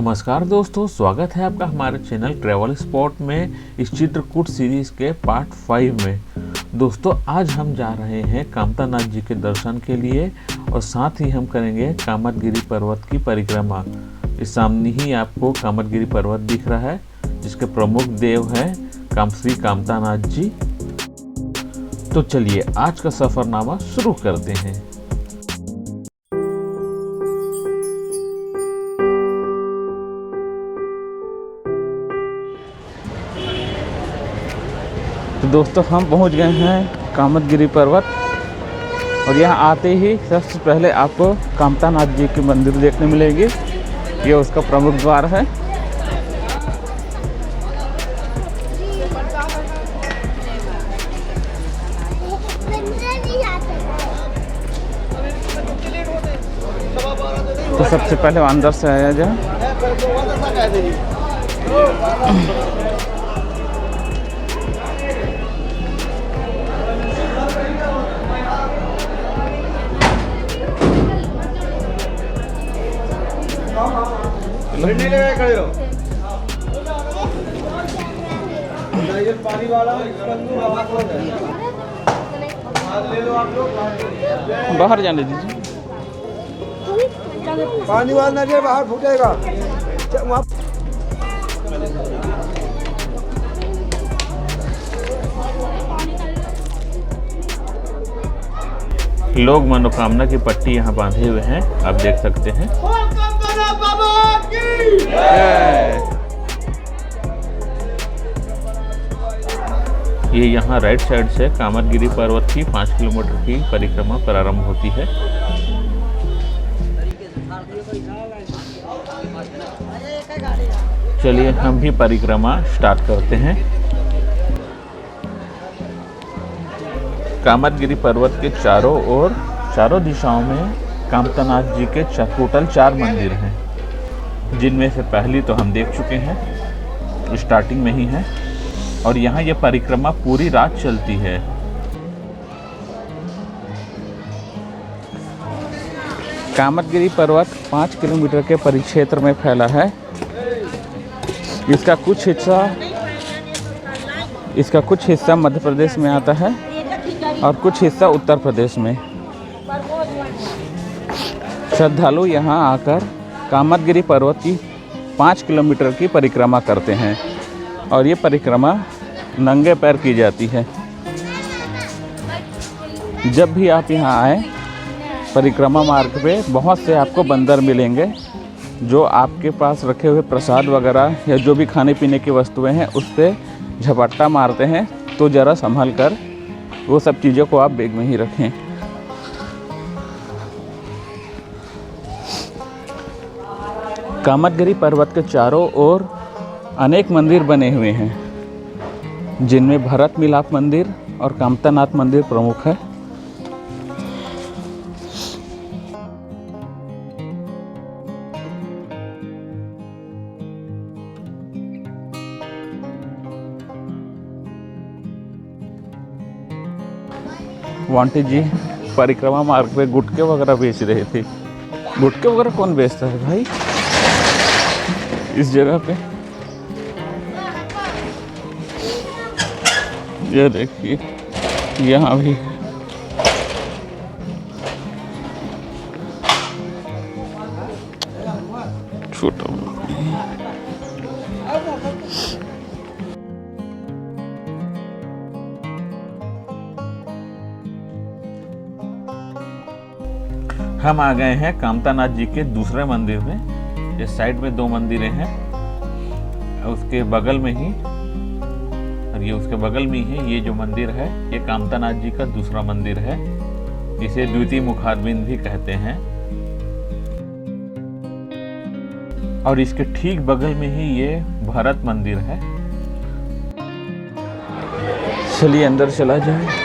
नमस्कार दोस्तों, स्वागत है आपका हमारे चैनल ट्रैवल स्पॉट में इस चित्रकूट सीरीज के पार्ट 5 में। दोस्तों आज हम जा रहे हैं कामतानाथ जी के दर्शन के लिए और साथ ही हम करेंगे कामतगिरी पर्वत की परिक्रमा। इस सामने ही आपको कामतगिरी पर्वत दिख रहा है जिसके प्रमुख देव हैं श्री कामतानाथ जी। तो चलिए आज का सफरनामा शुरू करते हैं। तो दोस्तों हम पहुंच गए हैं कामतगिरी पर्वत और यहाँ आते ही सबसे पहले आपको कामतानाथ जी की मंदिर देखने मिलेगी। ये उसका प्रमुख द्वार है। तो सबसे पहले अंदर से आया जाए। खड़े हो पानी वाला ले लो आप लोग, बाहर जाने दीजिए। पानी वाला नारियल बाहर फूटेगा। लोग मनोकामना की पट्टी यहाँ बांधे हुए हैं, आप देख सकते हैं। ये यहाँ राइट साइड से कामतगिरी पर्वत की 5 किलोमीटर की परिक्रमा प्रारंभ होती है। चलिए हम भी परिक्रमा स्टार्ट करते हैं। कामतगिरी पर्वत के चारों ओर चारों दिशाओं में कामतानाथ जी के टोटल 4 मंदिर हैं, जिनमें से पहली तो हम देख चुके हैं, स्टार्टिंग में ही है। और यहाँ ये परिक्रमा पूरी रात चलती है। कामतगिरी पर्वत 5 किलोमीटर के परिक्षेत्र में फैला है। इसका कुछ हिस्सा मध्य प्रदेश में आता है और कुछ हिस्सा उत्तर प्रदेश में। श्रद्धालु यहाँ आकर कामतगिरी पर्वत की 5 किलोमीटर की परिक्रमा करते हैं और ये परिक्रमा नंगे पैर की जाती है। जब भी आप यहाँ आए, परिक्रमा मार्ग पे बहुत से आपको बंदर मिलेंगे जो आपके पास रखे हुए प्रसाद वगैरह या जो भी खाने पीने की वस्तुएं हैं उस पर झपट्टा मारते हैं। तो ज़रा संभल कर वो सब चीज़ों को आप बैग में ही रखें। कामतगिरी पर्वत के चारों ओर अनेक मंदिर बने हुए हैं, जिनमें भरत मिलाप मंदिर और कामतानाथ मंदिर प्रमुख है। वांटी जी परिक्रमा मार्ग पे गुटके वगैरह बेच रहे थे। गुटके वगैरह कौन बेचता है भाई इस जगह पे? ये देखिए यहाँ भी छोटा हम आ गए हैं कामतानाथ जी के दूसरे मंदिर में। इस साइड में 2 मंदिरें हैं, उसके बगल में ही और ये उसके बगल में ही ये जो मंदिर है ये कामतानाथ जी का दूसरा मंदिर है। इसे द्वितीय मुखारबिंद भी कहते हैं। और इसके ठीक बगल में ही ये भरत मंदिर है। चलिए अंदर चला जाए।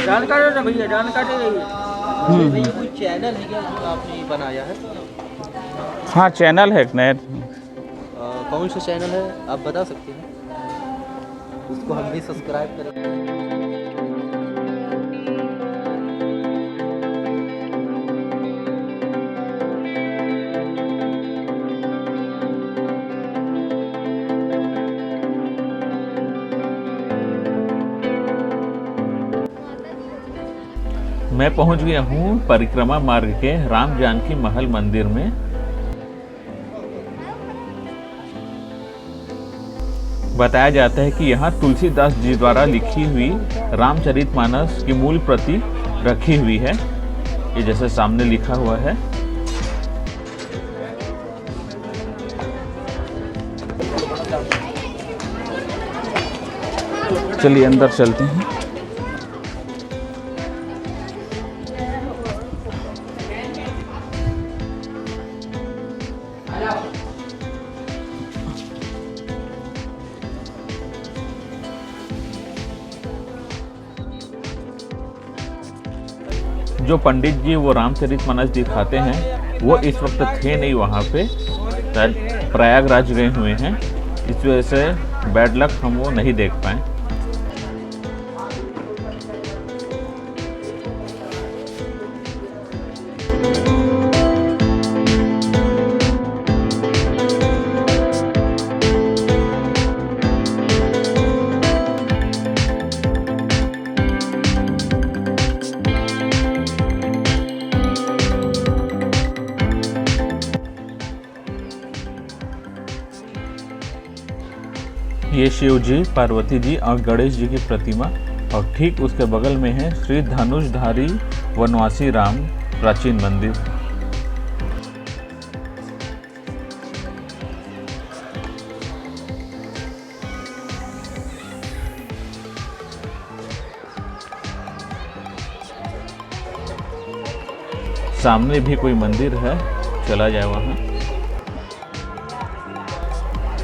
जानकारी ना भैया, जानकारी नहीं। ये कोई चैनल है क्या जो आपने बनाया है? हाँ चैनल है एक नया। कौन सा चैनल है आप बता सकते हैं? उसको हम भी सब्सक्राइब करें। मैं पहुंच गया हूं परिक्रमा मार्ग के राम जानकी महल मंदिर में। बताया जाता है कि यहाँ तुलसीदास जी द्वारा लिखी हुई रामचरितमानस की मूल प्रति रखी हुई है। ये जैसे सामने लिखा हुआ है। चलिए अंदर चलते हैं। जो पंडित जी वो रामचरितमानस दिखाते हैं वो इस वक्त थे नहीं वहाँ पे, शायद प्रयागराज गए हुए हैं। इस वजह से बैड लक हम वो नहीं देख पाए। ये शिव जी, पार्वती जी और गणेश जी की प्रतिमा, और ठीक उसके बगल में है श्री धनुषधारी वनवासी राम प्राचीन मंदिर। सामने भी कोई मंदिर है, चला जाए वहाँ।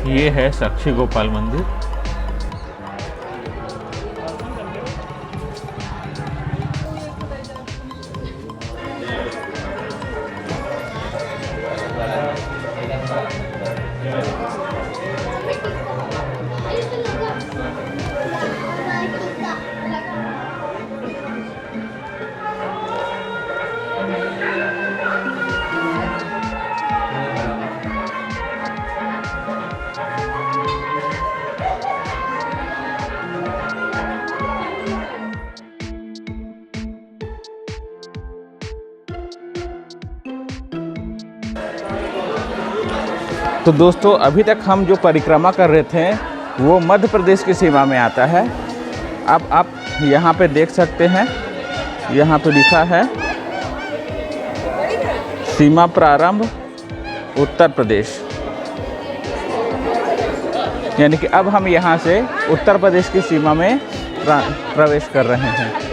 ये है साक्षी गोपाल मंदिर। तो दोस्तों अभी तक हम जो परिक्रमा कर रहे थे वो मध्य प्रदेश की सीमा में आता है। अब आप यहाँ पे देख सकते हैं, यहाँ पे लिखा है सीमा प्रारंभ उत्तर प्रदेश, यानी कि अब हम यहाँ से उत्तर प्रदेश की सीमा में प्रवेश कर रहे हैं।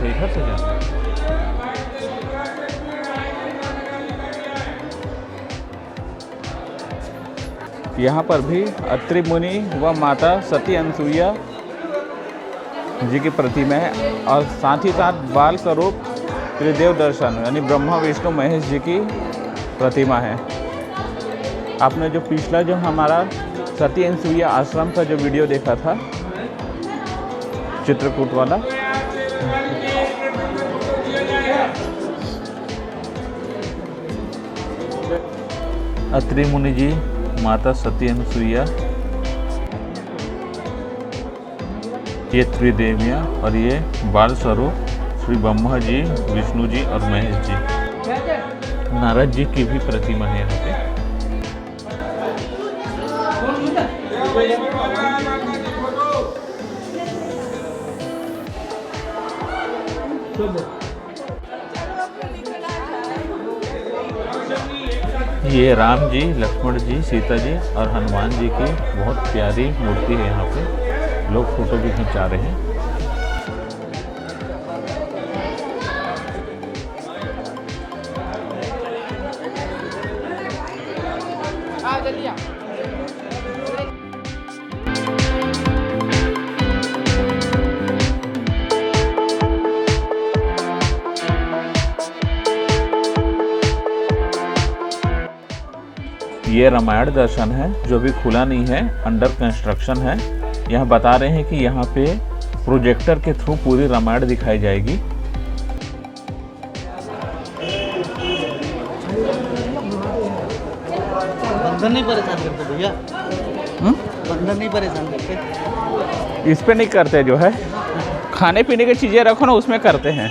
इधर से जाना है। यहाँ पर भी अत्रि मुनि व माता सती अनसुईया जी की प्रतिमा है, और साथ ही साथ बाल स्वरूप त्रिदेव दर्शन यानी ब्रह्मा विष्णु महेश जी की प्रतिमा है। आपने जो पिछला जो हमारा सती अनसुईया आश्रम का जो वीडियो देखा था चित्रकूट वाला, अत्रि मुनि जी, माता सती अनसुईया, ये त्रिदेवियाँ, और ये बाल स्वरूप श्री ब्रह्मा जी, विष्णु जी और महेश जी। नारद जी की भी प्रतिमा है यहाँ पे। ये राम जी, लक्ष्मण जी, सीता जी और हनुमान जी की बहुत प्यारी मूर्ति है। यहाँ पे लोग फोटो भी खिंचा रहे हैं। ये रामायण दर्शन है जो भी खुला नहीं है, अंडर कंस्ट्रक्शन है। यहाँ बता रहे हैं कि यहाँ पे प्रोजेक्टर के थ्रू पूरी रामायण दिखाई जाएगी। बंधन नहीं परेशान करते भैया? बंधन नहीं परेशान करते? इस पे नहीं करते, जो है खाने पीने की चीज़ें रखो ना उसमें करते हैं।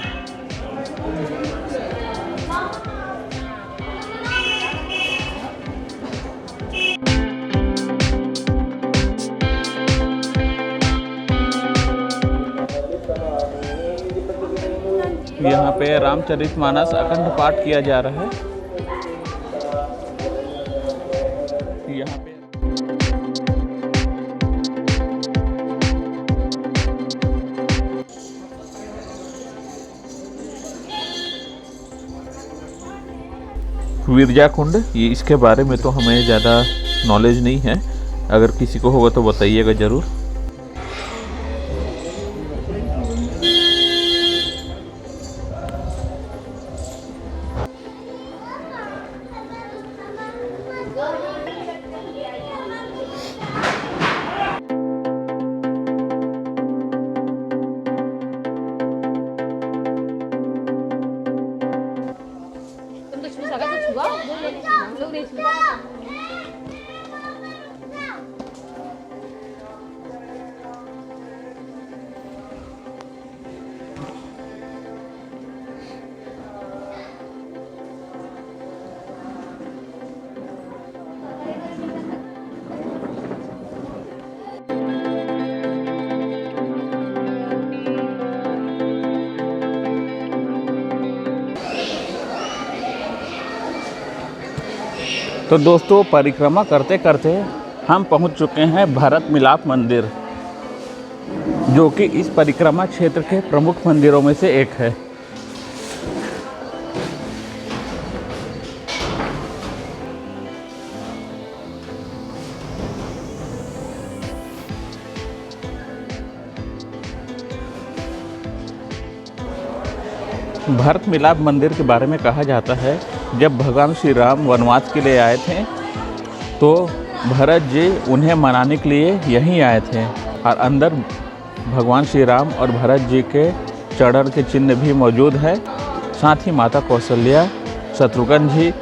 यहाँ पे रामचरितमानस अखंड पाठ किया जा रहा है। यहाँ पे विरजा कुंड, ये इसके बारे में तो हमें ज़्यादा नॉलेज नहीं है, अगर किसी को होगा तो बताइएगा ज़रूर। तो दोस्तों, परिक्रमा करते करते हम पहुंच चुके हैं भरत मिलाप मंदिर, जो कि इस परिक्रमा क्षेत्र के प्रमुख मंदिरों में से एक है। भरत मिलाप मंदिर के बारे में कहा जाता है, जब भगवान श्री राम वनवास के लिए आए थे तो भरत जी उन्हें मनाने के लिए यहीं आए थे, और अंदर भगवान श्री राम और भरत जी के चरण के चिन्ह भी मौजूद है। साथ ही माता कौशल्या, शत्रुघ्न जी,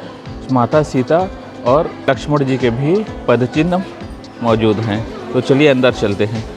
माता सीता और लक्ष्मण जी के भी पद चिन्ह मौजूद हैं। तो चलिए अंदर चलते हैं।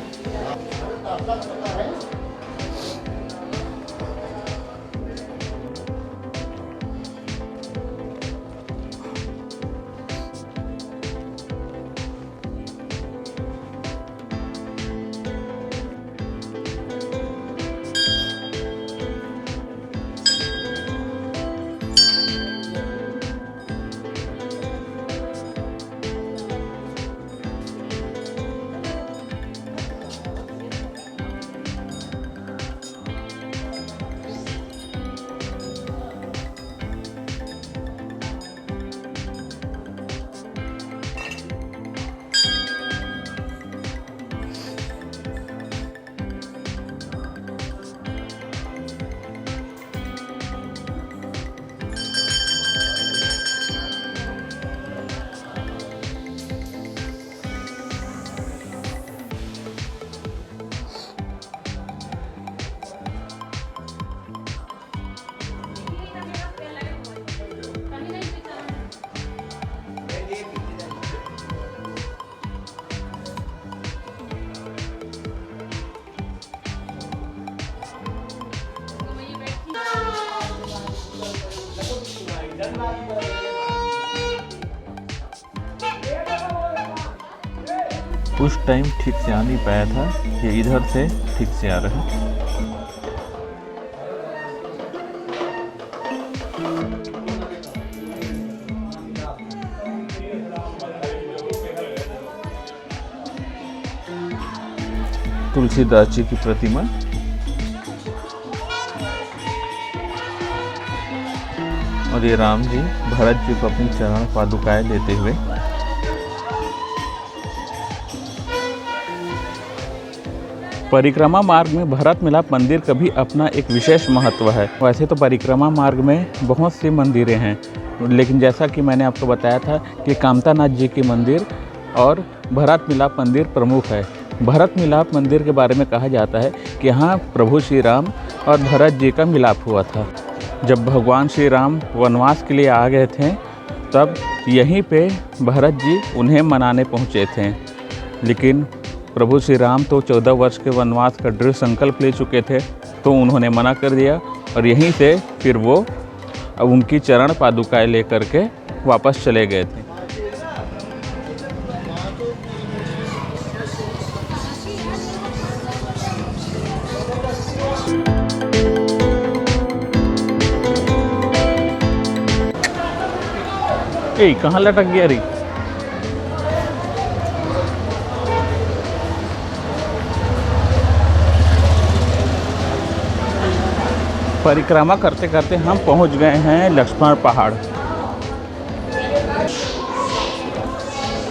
उस टाइम ठीक से आ नहीं पाया था, ये इधर से ठीक से आ रहा है। तुलसीदास जी की प्रतिमा, और ये राम जी भरत जी को अपनी चरण पादुकाएं देते हुए। परिक्रमा मार्ग में भरत मिलाप मंदिर का भी अपना एक विशेष महत्व है। वैसे तो परिक्रमा मार्ग में बहुत सी मंदिरें हैं, लेकिन जैसा कि मैंने आपको बताया था कि कामतानाथ जी की मंदिर और भरत मिलाप मंदिर प्रमुख है। भरत मिलाप मंदिर के बारे में कहा जाता है कि यहाँ प्रभु श्री राम और भरत जी का मिलाप हुआ था। जब भगवान श्री राम वनवास के लिए आ गए थे तब यहीं पे भरत जी उन्हें मनाने पहुँचे थे, लेकिन प्रभु श्री राम तो 14 वर्ष के वनवास का दृढ़ संकल्प ले चुके थे, तो उन्होंने मना कर दिया और यहीं से फिर वो अब उनकी चरण पादुकाएं लेकर के वापस चले गए थे। ए कहाँ लटक गया री? परिक्रमा करते करते हम पहुंच गए हैं लक्ष्मण पहाड़।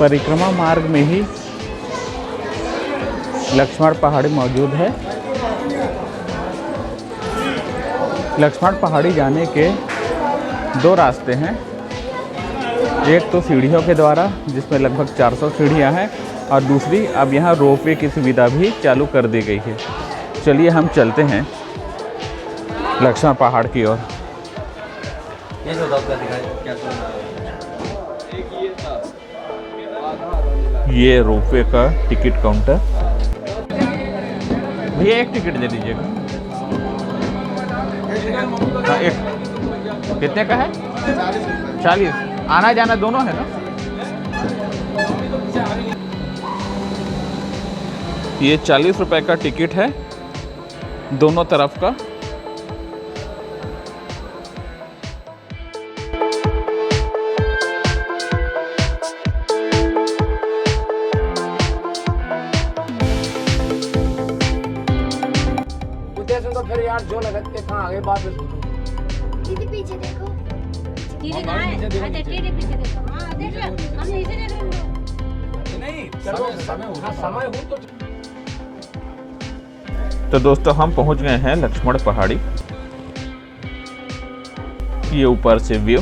परिक्रमा मार्ग में ही लक्ष्मण पहाड़ी मौजूद है। लक्ष्मण पहाड़ी जाने के 2 रास्ते हैं, एक तो सीढ़ियों के द्वारा जिसमें लगभग 400 सीढ़ियाँ हैं और दूसरी अब यहाँ रोपवे की सुविधा भी चालू कर दी गई है। चलिए हम चलते हैं लक्ष्मण पहाड़ की ओर। ये रोपवे का टिकट काउंटर। भैया एक टिकट दे दीजिएगा। हाँ एक। कितने का है? 40। आना जाना दोनों है ना? ये 40 रुपए का टिकट है दोनों तरफ का। तो फिर यार जो लगते कहाँ आगे बात है। दीदी पीछे देखो। दीदी कहाँ है? अच्छा दीदी पीछे देखो। हाँ देख लो, हम नीचे देख रहे हैं। नहीं समय हो तो दोस्तों हम पहुंच गए हैं लक्ष्मण पहाड़ी। ये ऊपर से व्यू।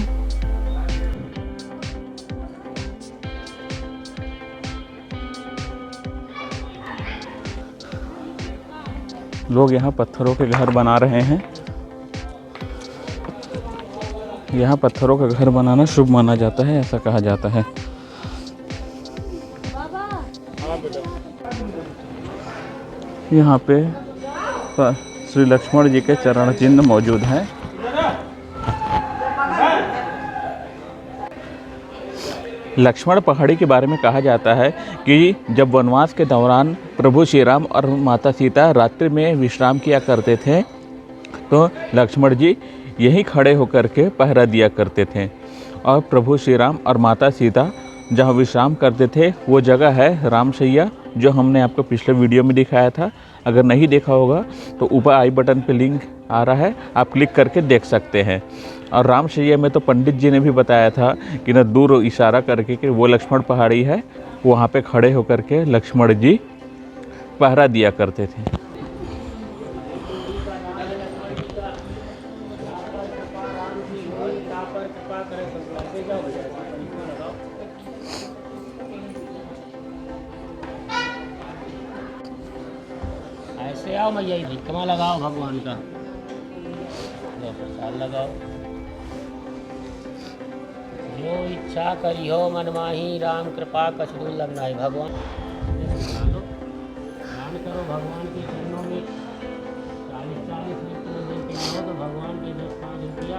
लोग यहाँ पत्थरों के घर बना रहे हैं। यहाँ पत्थरों का घर बनाना शुभ माना जाता है, ऐसा कहा जाता है। यहाँ पे श्री लक्ष्मण जी के चरण चिन्ह मौजूद हैं। लक्ष्मण पहाड़ी के बारे में कहा जाता है कि जब वनवास के दौरान प्रभु श्री राम और माता सीता रात्रि में विश्राम किया करते थे तो लक्ष्मण जी यहीं खड़े होकर के पहरा दिया करते थे। और प्रभु श्री राम और माता सीता जहाँ विश्राम करते थे वो जगह है रामशैया, जो हमने आपको पिछले वीडियो में दिखाया था। अगर नहीं देखा होगा तो ऊपर आई बटन पे लिंक आ रहा है, आप क्लिक करके देख सकते हैं। और रामशैया में तो पंडित जी ने भी बताया था कि न दूर इशारा करके कि वो लक्ष्मण पहाड़ी है, वहाँ पे खड़े होकर के लक्ष्मण जी पहरा दिया करते थे। ऐसे आओ मैया, भिक्कमा लगाओ भगवान का, प्रसाद लगाओ। जो इच्छा करी हो मन माही, राम कृपा कछु दूर लगना है। भगवान ध्यान करो भगवान के चरणों में। 40-40 मिनट देते हो तो भगवान के 10-5 रुपया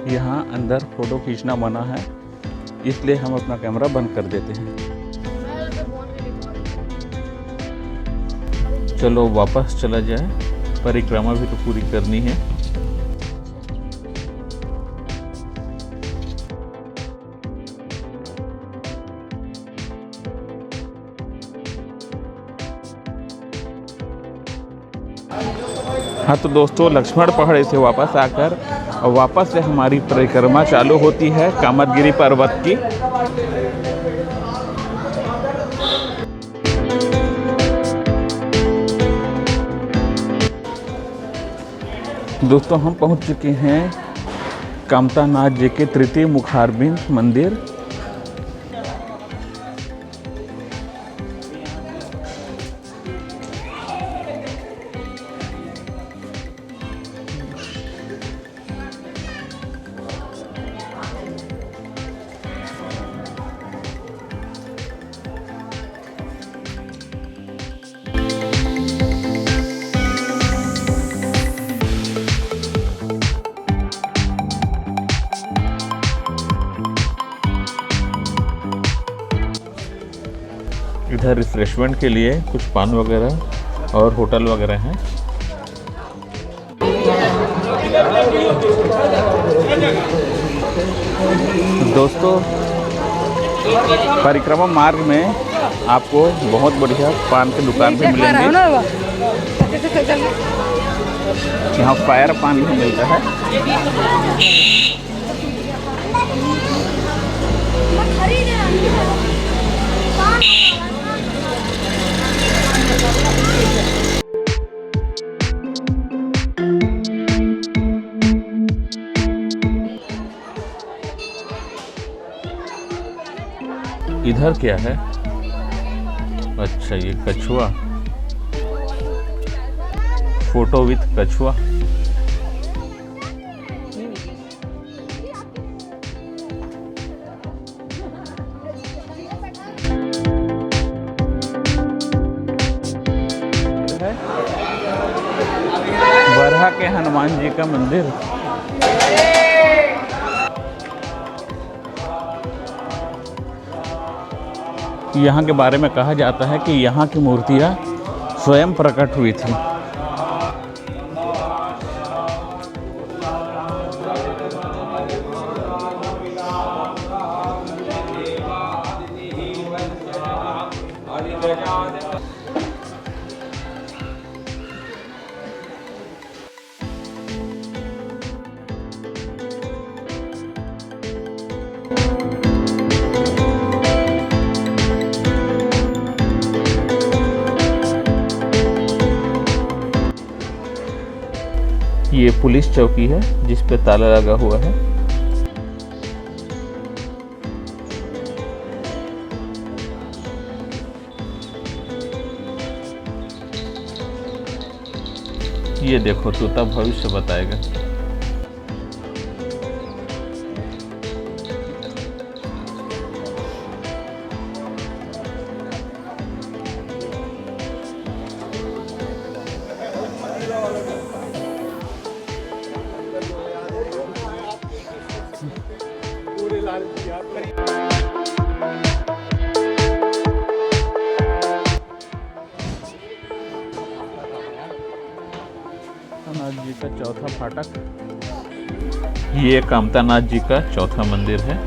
यहाँ अंदर फ़ोटो खींचना मना है, इसलिए हम अपना कैमरा बंद कर देते हैं। चलो वापस चला जाए परिक्रमा भी तो पूरी करनी है। हाँ तो दोस्तों, लक्ष्मण पहाड़ी से वापस आकर और वापस से हमारी परिक्रमा चालू होती है कामदगिरी पर्वत की। दोस्तों, हम पहुंच चुके हैं कामता नाथ जी के तृतीय मुखारबिंद मंदिर। इधर रिफ्रेशमेंट के लिए कुछ पान वगैरह और होटल वगैरह हैं। दोस्तों, परिक्रमा मार्ग में आपको बहुत बढ़िया पान की दुकान भी मिलेंगे। यहाँ फायर पान भी मिलता है। इधर क्या है? अच्छा, ये कछुआ, फोटो विथ कछुआ। बरहा के हनुमान जी का मंदिर। यहाँ के बारे में कहा जाता है कि यहाँ की मूर्तियाँ स्वयं प्रकट हुई थी। ये पुलिस चौकी है जिस पे ताला लगा हुआ है। ये देखो, तोता भविष्य बताएगा। कामतानाथ जी का चौथा फाटक। ये कामतानाथ जी का चौथा मंदिर है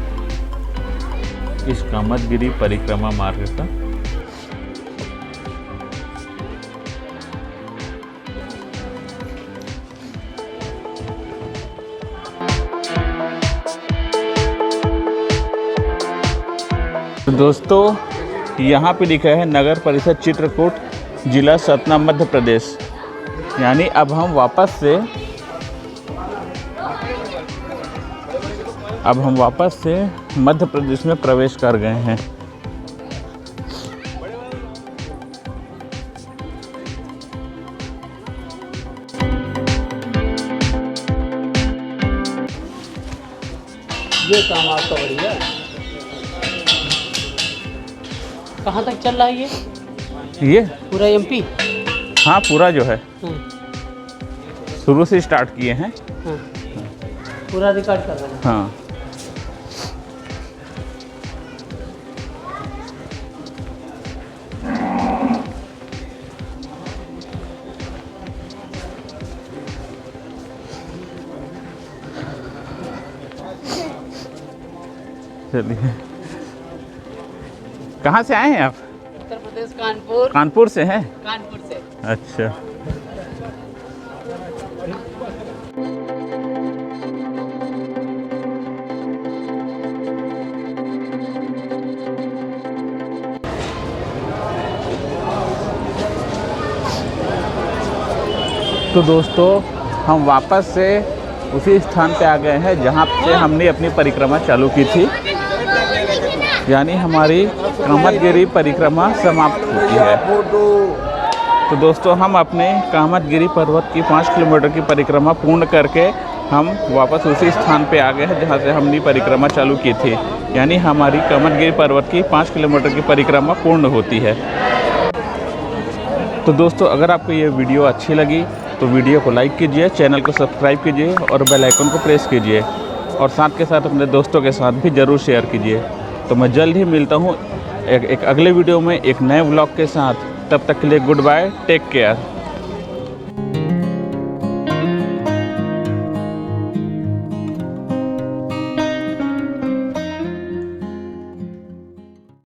इस कामदगिरी परिक्रमा मार्ग का। तो दोस्तों, यहाँ पे लिखा है नगर परिषद चित्रकूट, जिला सतना, मध्य प्रदेश। यानी अब हम वापस से मध्य प्रदेश में प्रवेश कर गए हैं। ये काम आपका बढ़िया। कहाँ तक चल रहा है ये पूरा एमपी? हाँ, पूरा जो है शुरू से स्टार्ट किए हैं। हाँ, पूरा रिकॉर्ड कर रहे हैं। हाँ, चलिए, कहाँ से आए हैं आप? उत्तर प्रदेश कानपुर। कानपुर से हैं? कानपुर से। अच्छा। तो दोस्तों हम वापस से उसी स्थान पे आ गए हैं जहाँ से हमने अपनी परिक्रमा चालू की थी, यानी हमारी कामतगिरी परिक्रमा समाप्त होती है। तो दोस्तों हम अपने कामतगिरी पर्वत की 5 किलोमीटर की परिक्रमा पूर्ण करके हम वापस उसी स्थान पे आ गए हैं जहाँ से हमने परिक्रमा चालू की थी, यानी हमारी कामतगिरी पर्वत की 5 किलोमीटर की परिक्रमा पूर्ण होती है। तो दोस्तों अगर आपको ये वीडियो अच्छी लगी तो वीडियो को लाइक कीजिए, चैनल को सब्सक्राइब कीजिए और बेल आइकन को प्रेस कीजिए, और साथ के साथ अपने दोस्तों के साथ भी ज़रूर शेयर कीजिए। तो मैं जल्द ही मिलता हूँ एक अगले वीडियो में एक नए व्लॉग के साथ। तब तक के लिए गुड बाय, टेक केयर।